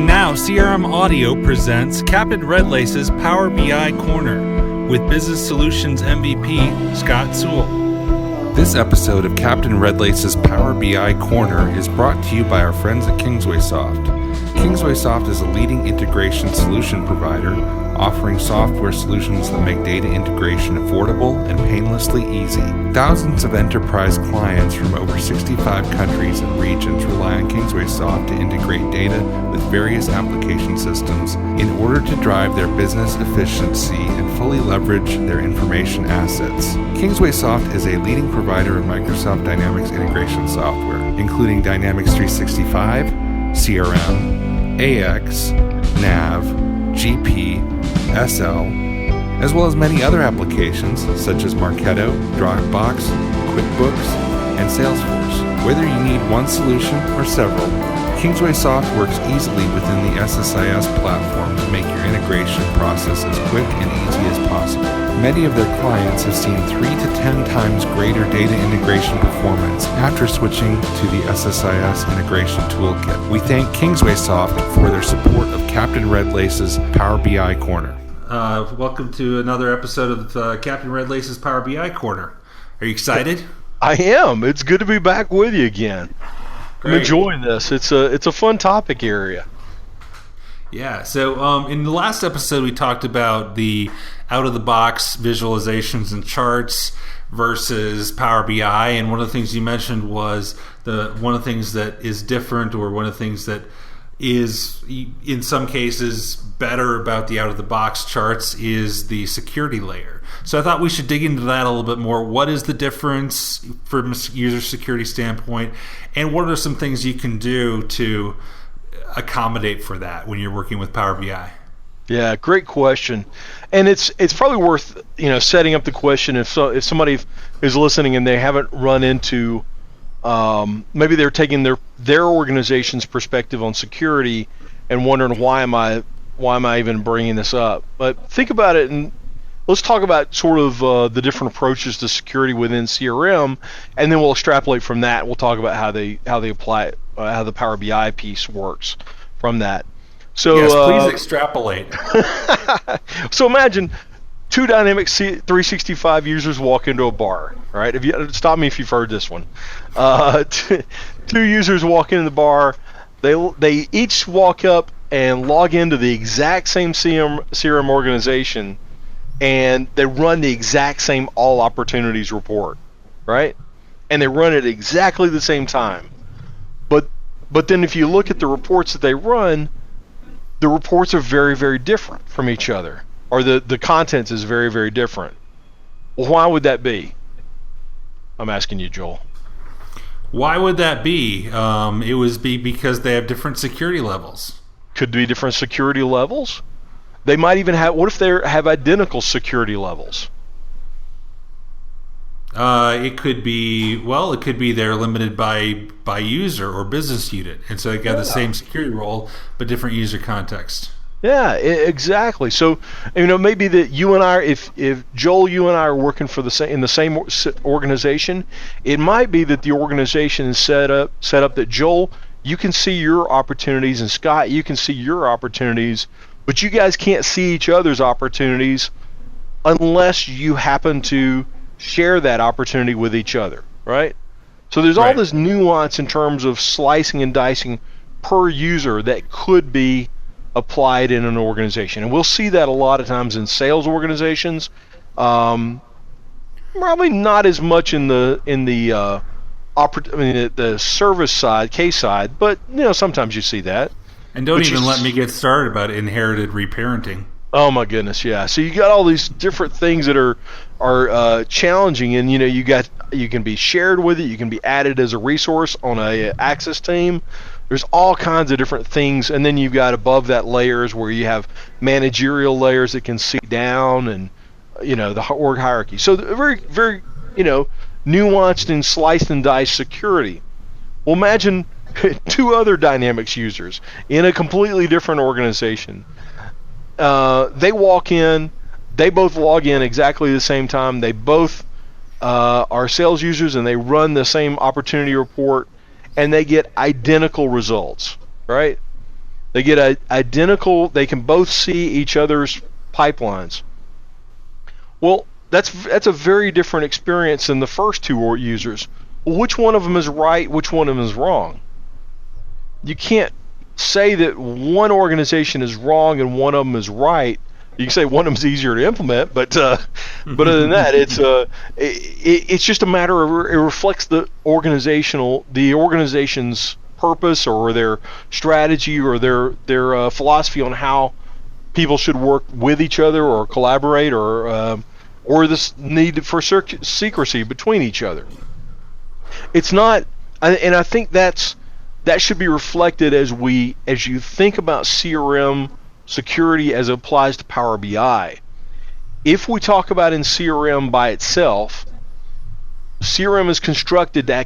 And now CRM Audio presents Captain Redlaces Power BI Corner with Business Solutions MVP Scott Sewell. This episode of Captain Redlaces Power BI Corner is brought to you by our friends at KingswaySoft. KingswaySoft is a leading integration solution provider offering software solutions that make data integration affordable and painlessly easy. Thousands of enterprise clients from over 65 countries and regions rely on KingswaySoft to integrate data with various application systems in order to drive their business efficiency and fully leverage their information assets. KingswaySoft is a leading provider of Microsoft Dynamics integration software, including Dynamics 365, CRM, AX, NAV, GP, SL, as well as many other applications such as Marketo, Dropbox, QuickBooks, and Salesforce. Whether you need one solution or several, KingswaySoft works easily within the SSIS platform to make your integration process as quick and easy as possible. Many of their clients have seen 3 to 10 times greater data integration performance after switching to the SSIS integration toolkit. We thank KingswaySoft for their support of Captain Redlaces Power BI Corner. Welcome to another episode of Captain Redlaces Power BI Corner. Are you excited? I am. It's good to be back with you again. Great. I'm enjoying this. It's a fun topic area. Yeah. So in the last episode, we talked about the out-of-the-box visualizations and charts versus Power BI, and one of the things you mentioned was one of the things that is different, or one of the things that is in some cases better about the out-of-the-box charts is the security layer. So I thought we should dig into that a little bit more. What is the difference from a user security standpoint, and what are some things you can do to accommodate for that when you're working with Power BI? Yeah, great question, and it's probably worth setting up the question if somebody is listening and they haven't run into maybe they're taking their organization's perspective on security and wondering why am I even bringing this up. But think about it, and let's talk about sort of the different approaches to security within CRM, and then we'll extrapolate from that. We'll talk about how they apply it, how the Power BI piece works from that. So yes, please extrapolate. So imagine two Dynamics 365 users walk into a bar. Right? Stop me if you've heard this one. Two users walk into the bar. They each walk up and log into the exact same CRM organization, and they run the exact same all opportunities report, right? And they run it at exactly the same time. But then if you look at the reports that they run, the reports are very, very different from each other, or the content is very, very different. Well, why would that be? I'm asking you, Joel. Why would that be? It would be because they have different security levels. Could be different security levels. They might even have. What if they have identical security levels? It could be. Well, it could be they're limited by user or business unit, and so they got the same security role but different user context. Yeah, exactly. So, maybe that you and I, if Joel, you and I are working for in the same organization, it might be that the organization is set up that Joel, you can see your opportunities, and Scott, you can see your opportunities, but you guys can't see each other's opportunities unless you happen to share that opportunity with each other, right? So there's all this nuance in terms of slicing and dicing per user that could be applied in an organization, and we'll see that a lot of times in sales organizations. Probably not as much in the service side, case side, but sometimes you see that. And don't even let me get started about inherited reparenting. Oh my goodness, yeah. So you got all these different things that are challenging, and you can be shared with it, you can be added as a resource on a access team. There's all kinds of different things, and then you've got above that layers where you have managerial layers that can see down, and the org hierarchy. So very, very nuanced and sliced and diced security. Well, imagine two other Dynamics users in a completely different organization. They walk in, they both log in exactly the same time. They both are sales users, and they run the same opportunity report, and they get identical results, right? They get identical. They can both see each other's pipelines. Well, that's a very different experience than the first two users. Well, which one of them is right? Which one of them is wrong? You can't say that one organization is wrong and one of them is right. You can say one of them's easier to implement, but other than that, it's just a matter of it reflects the organization's purpose or their strategy or their philosophy on how people should work with each other or collaborate or this need for secrecy between each other. It's not, and I think that should be reflected as you think about CRM security as it applies to Power BI. If we talk about in CRM by itself, CRM is constructed to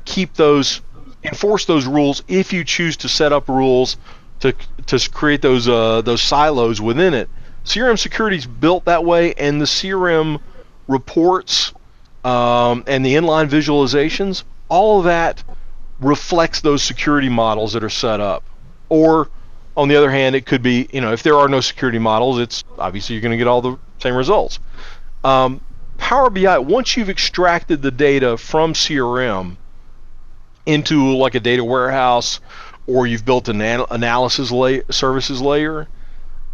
enforce those rules if you choose to set up rules to create those silos within it. CRM security is built that way, and the CRM reports and the inline visualizations, all of that reflects those security models that are set up. Or on the other hand, it could be, if there are no security models, it's obviously you're going to get all the same results. Power BI, once you've extracted the data from CRM into like a data warehouse, or you've built an analysis services layer,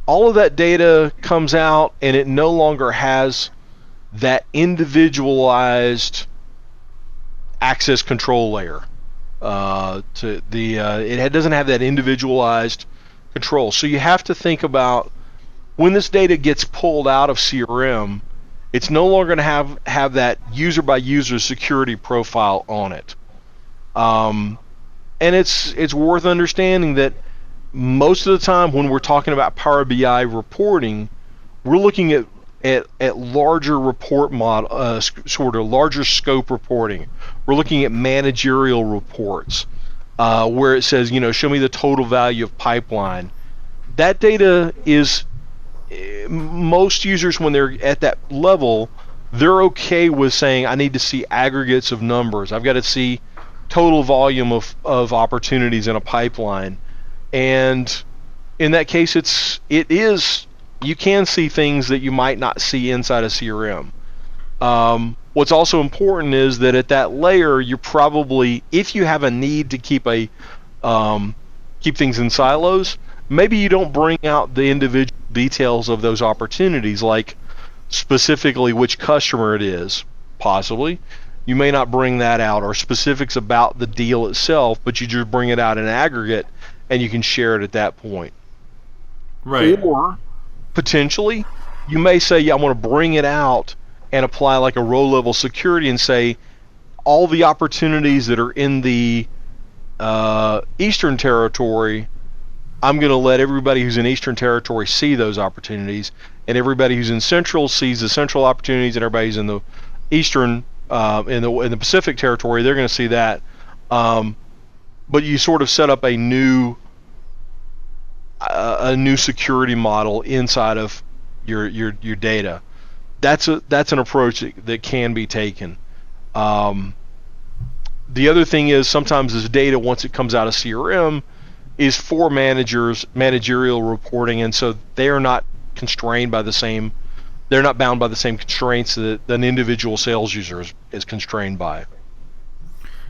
all of that data comes out and it no longer has that individualized access control layer. It doesn't have that individualized control. So you have to think about when this data gets pulled out of CRM, it's no longer going to have that user by user security profile on it. And it's worth understanding that most of the time when we're talking about Power BI reporting, we're looking at larger report model, sort of larger scope reporting. We're looking at managerial reports where it says, show me the total value of pipeline. That data is, most users when they're at that level, they're okay with saying, I need to see aggregates of numbers. I've got to see total volume of opportunities in a pipeline. And in that case, you can see things that you might not see inside of CRM. What's also important is that at that layer, you're probably, if you have a need to keep things in silos, maybe you don't bring out the individual details of those opportunities, like specifically which customer it is, possibly. You may not bring that out, or specifics about the deal itself, but you just bring it out in aggregate, and you can share it at that point. Right. Or potentially, you may say, yeah, I want to bring it out and apply like a row-level security and say, all the opportunities that are in the Eastern Territory, I'm going to let everybody who's in Eastern Territory see those opportunities, and everybody who's in Central sees the Central opportunities, and everybody who's in the Eastern, in the Pacific Territory, they're going to see that. But you sort of set up a new security model inside of your data. That's an approach that can be taken. The other thing is sometimes this data, once it comes out of CRM, is for managerial reporting, and so they are not constrained by the same. They're not bound by the same constraints that an individual sales user is constrained by.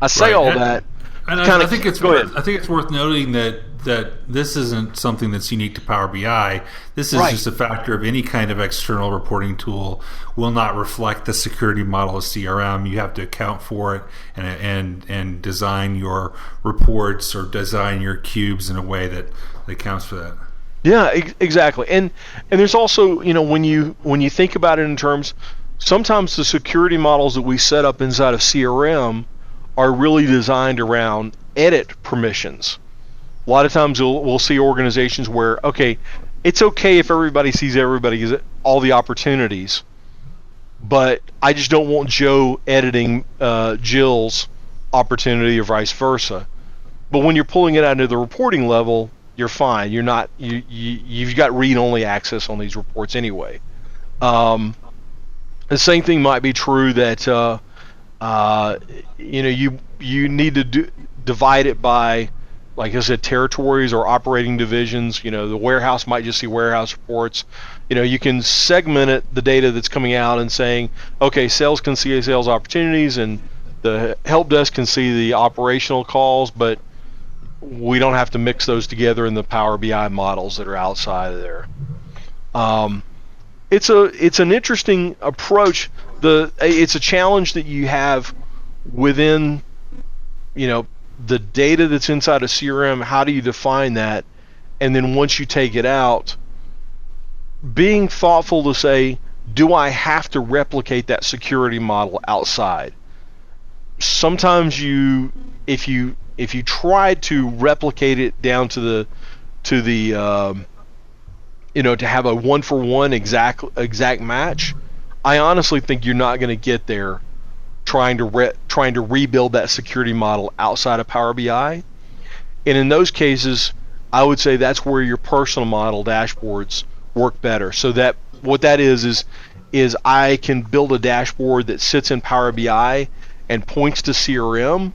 I say all that. And I think it's worth noting that this isn't something that's unique to Power BI. This is just a factor of any kind of external reporting tool will not reflect the security model of CRM. You have to account for it and design your reports or design your cubes in a way that accounts for that. Yeah, exactly. And there's also, when you think about it in terms, sometimes the security models that we set up inside of CRM are really designed around edit permissions. A lot of times we'll see organizations where, okay, it's okay if everybody sees all the opportunities, but I just don't want Joe editing Jill's opportunity or vice versa. But when you're pulling it out into the reporting level, you're fine. You're not. You've got read-only access on these reports anyway. The same thing might be true that you need to divide it by, like I said, territories or operating divisions. The warehouse might just see warehouse reports. You can segment it, the data that's coming out, and saying, okay, sales can see sales opportunities, and the help desk can see the operational calls, but we don't have to mix those together in the Power BI models that are outside of there. It's an interesting approach. It's a challenge that you have within, the data that's inside a CRM. How do you define that? And then once you take it out, being thoughtful to say, do I have to replicate that security model outside? Sometimes if you try to replicate it down to the to have a one-for-one exact match, I honestly think you're not going to get there trying to rebuild that security model outside of Power BI. And in those cases, I would say that's where your personal model dashboards work better. So that what that is I can build a dashboard that sits in Power BI and points to CRM,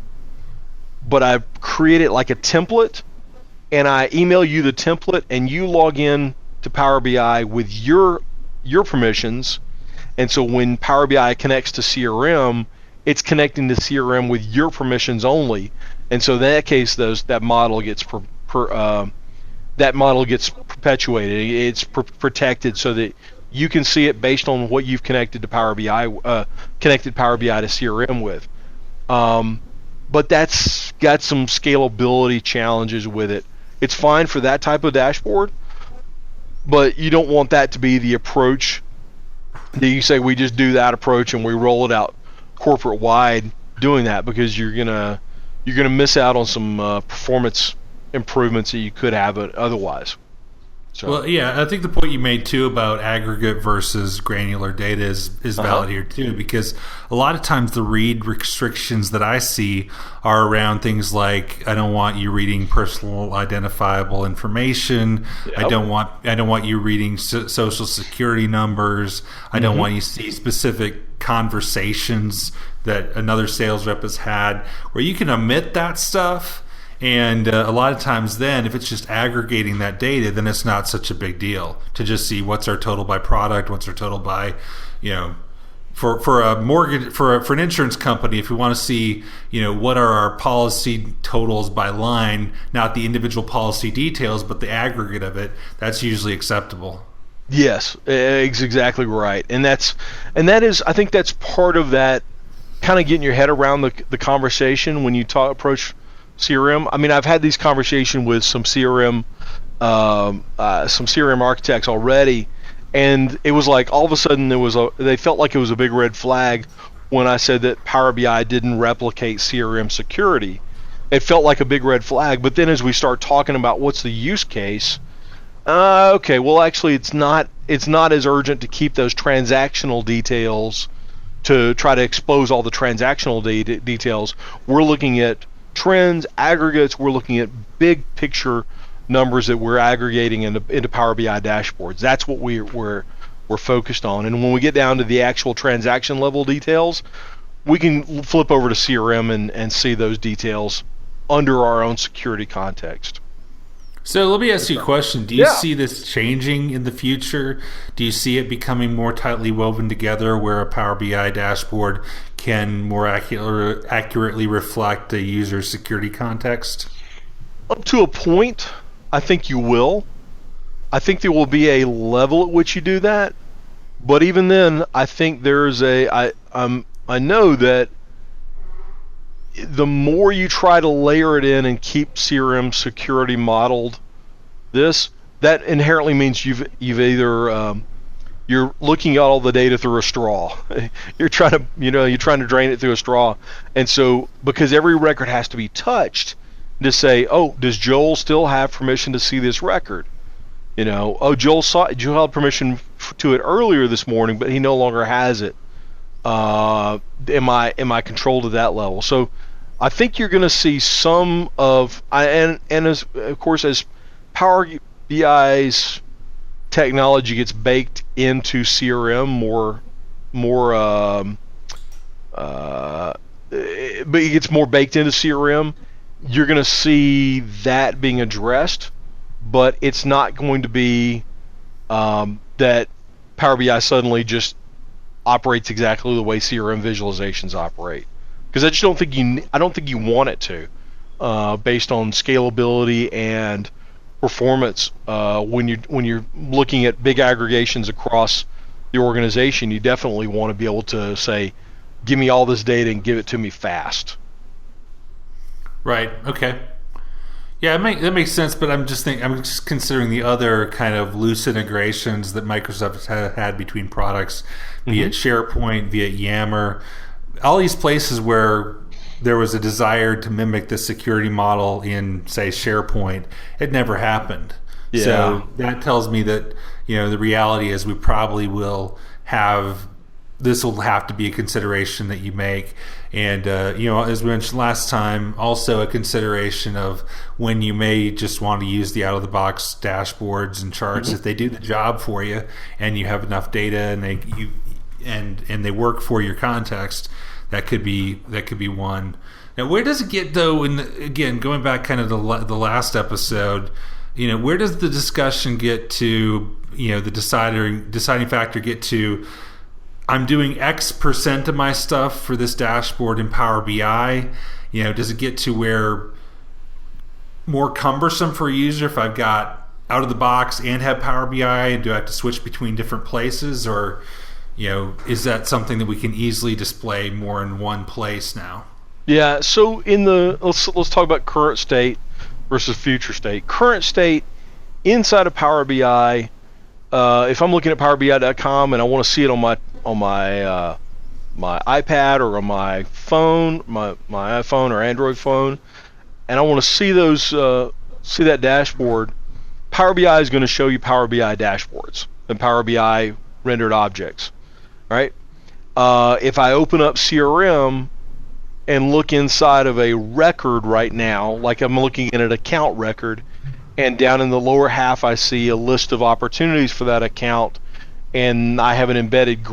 but I create it like a template, and I email you the template, and you log in to Power BI with your permissions. And so when Power BI connects to CRM, it's connecting to CRM with your permissions only. And so in that case, that model gets perpetuated. It's protected so that you can see it based on what you've connected to Power BI, connected Power BI to CRM with. But that's got some scalability challenges with it. It's fine for that type of dashboard, but you don't want that to be the approach that you say we just do that approach and we roll it out corporate wide doing that, because you're gonna miss out on some performance improvements that you could have otherwise. So. Well, yeah, I think the point you made too about aggregate versus granular data is valid here too, because a lot of times the read restrictions that I see are around things like, I don't want you reading personal identifiable information. Yep. I don't want you reading social security numbers. I don't want you to see specific conversations that another sales rep has had, where you can omit that stuff. And a lot of times then, if it's just aggregating that data, then it's not such a big deal to just see what's our total by product, what's our total by, for a mortgage, for an insurance company, if we want to see, what are our policy totals by line, not the individual policy details, but the aggregate of it, that's usually acceptable. Yes, exactly right. And that is, I think that's part of that, kind of getting your head around the conversation when you approach CRM. I mean, I've had these conversations with some CRM architects already, and it was like all of a sudden they felt like it was a big red flag when I said that Power BI didn't replicate CRM security. It felt like a big red flag, but then as we start talking about what's the use case, okay, well actually it's not as urgent to keep those transactional details, to try to expose all the transactional details. We're looking at trends, aggregates. We're looking at big picture numbers that we're aggregating into Power BI dashboards. That's what we're focused on. And when we get down to the actual transaction level details, we can flip over to CRM and see those details under our own security context. So let me ask you a question. Do you see this changing in the future? Do you see it becoming more tightly woven together where a Power BI dashboard can more accurately reflect a user's security context? Up to a point, I think you will. I think there will be a level at which you do that. But even then, I think there's I know that the more you try to layer it in and keep CRM security modeled, that inherently means you've either you're looking at all the data through a straw. You're trying to drain it through a straw, and so because every record has to be touched to say, oh, does Joel still have permission to see this record? Joel had permission to it earlier this morning, but he no longer has it. Am I controlled to that level? So I think you're going to see some of, and as of course as Power BI's technology gets baked into CRM but it gets more baked into CRM. you're going to see that being addressed, but it's not going to be that Power BI suddenly just operates exactly the way CRM visualizations operate, because I just don't think you want it to, based on scalability and performance. When you're looking at big aggregations across the organization, you definitely want to be able to say, give me all this data and give it to me fast. Right. Okay. Yeah, that makes sense. But I'm just considering the other kind of loose integrations that Microsoft has had between products, be it SharePoint, be it Yammer, all these places where there was a desire to mimic the security model in, say, SharePoint. It never happened. Yeah. So that tells me that the reality is we probably will have. This will have to be a consideration that you make. And, as we mentioned last time, also a consideration of when you may just want to use the out-of-the-box dashboards and charts. If they do the job for you and you have enough data and they work for your context, that could be one. Now, where does it get, though, again, going back kind of the last episode, where does the discussion get to, the deciding factor get to, I'm doing X percent of my stuff for this dashboard in Power BI. Does it get to where more cumbersome for a user if I've got out of the box and have Power BI, and do I have to switch between different places, or is that something that we can easily display more in one place now? Yeah. So let's talk about current state versus future state. Current state inside of Power BI. If I'm looking at PowerBI.com and I want to see it on my iPad or on my phone, my iPhone or Android phone, and I want to see see that dashboard, Power BI is going to show you Power BI dashboards and Power BI rendered objects, right? If I open up CRM and look inside of a record right now, like I'm looking at an account record, and down in the lower half I see a list of opportunities for that account, and I have an embedded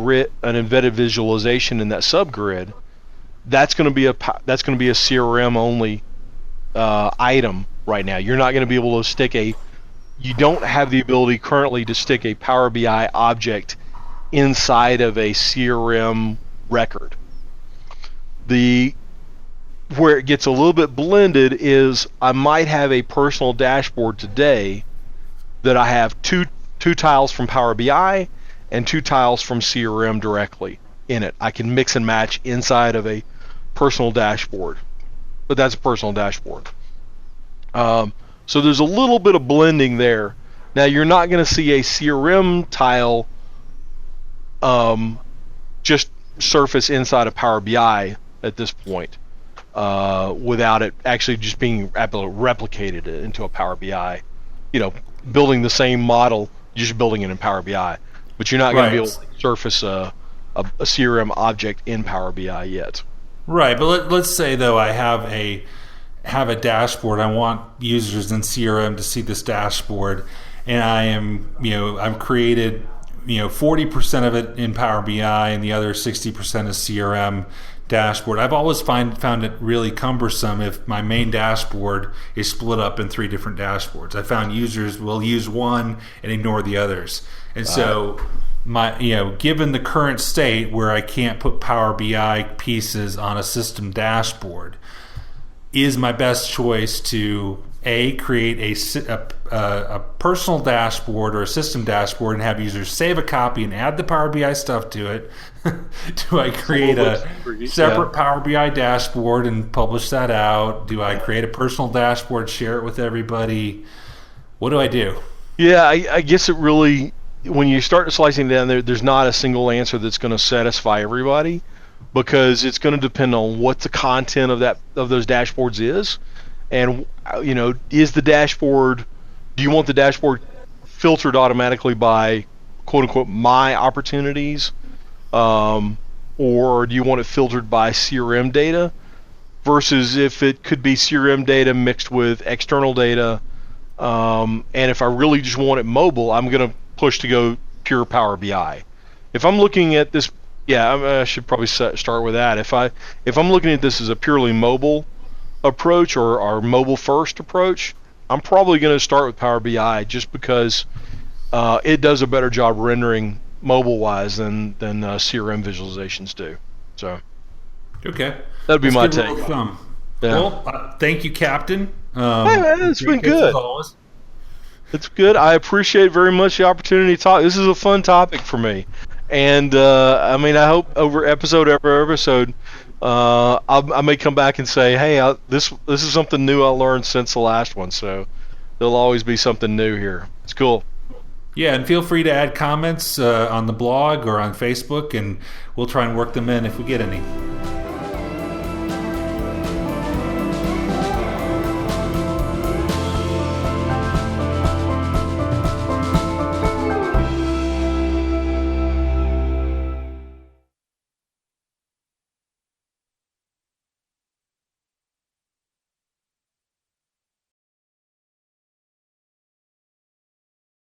visualization in that subgrid, that's going to be a CRM only item right now. You're not going to be able to you don't have the ability currently to stick a Power BI object inside of a CRM record. Where it gets a little bit blended is I might have a personal dashboard today that I have two tiles from Power BI and 2 tiles from CRM directly in it. I can mix and match inside of a personal dashboard, but that's a personal dashboard. So there's a little bit of blending there. Now you're not going to see a CRM tile just surface inside of Power BI at this point, without it actually just being replicated into a Power BI. Building the same model, just building it in Power BI. But you're not going to be able to surface a CRM object in Power BI yet. Right, but let's say though I have a dashboard. I want users in CRM to see this dashboard, and I've created 40% of it in Power BI and the other 60% is CRM dashboard. I've always found it really cumbersome if my main dashboard is split up in 3 different dashboards. I found users will use one and ignore the others. And so given the current state where I can't put Power BI pieces on a system dashboard, is my best choice to create a personal dashboard or a system dashboard and have users save a copy and add the Power BI stuff to it? Do I create a separate Power BI dashboard and publish that out? Do I create a personal dashboard, share it with everybody? What do I do? Yeah, I guess it really, when you start slicing down there's not a single answer that's going to satisfy everybody, because it's going to depend on what the content of those dashboards is. And is the dashboard? Do you want the dashboard filtered automatically by "quote unquote" my opportunities, or do you want it filtered by CRM data? Versus if it could be CRM data mixed with external data, and if I really just want it mobile, I'm going to push to go pure Power BI. If I'm looking at this, I should probably start with that. If I'm looking at this as a purely mobile approach or our mobile first approach, I'm probably going to start with Power BI just because it does a better job rendering mobile wise than CRM visualizations do. So okay, that'd be my give it a take. little thumb. Yeah. Well, thank you, Captain. Hey, man, it's been good. As always. It's good. I appreciate very much the opportunity to talk. This is a fun topic for me, and I mean, I hope over episode after episode, I may come back and say, hey, this is something new I learned since the last one. So there'll always be something new here. It's cool. Yeah, and feel free to add comments on the blog or on Facebook, and we'll try and work them in if we get any.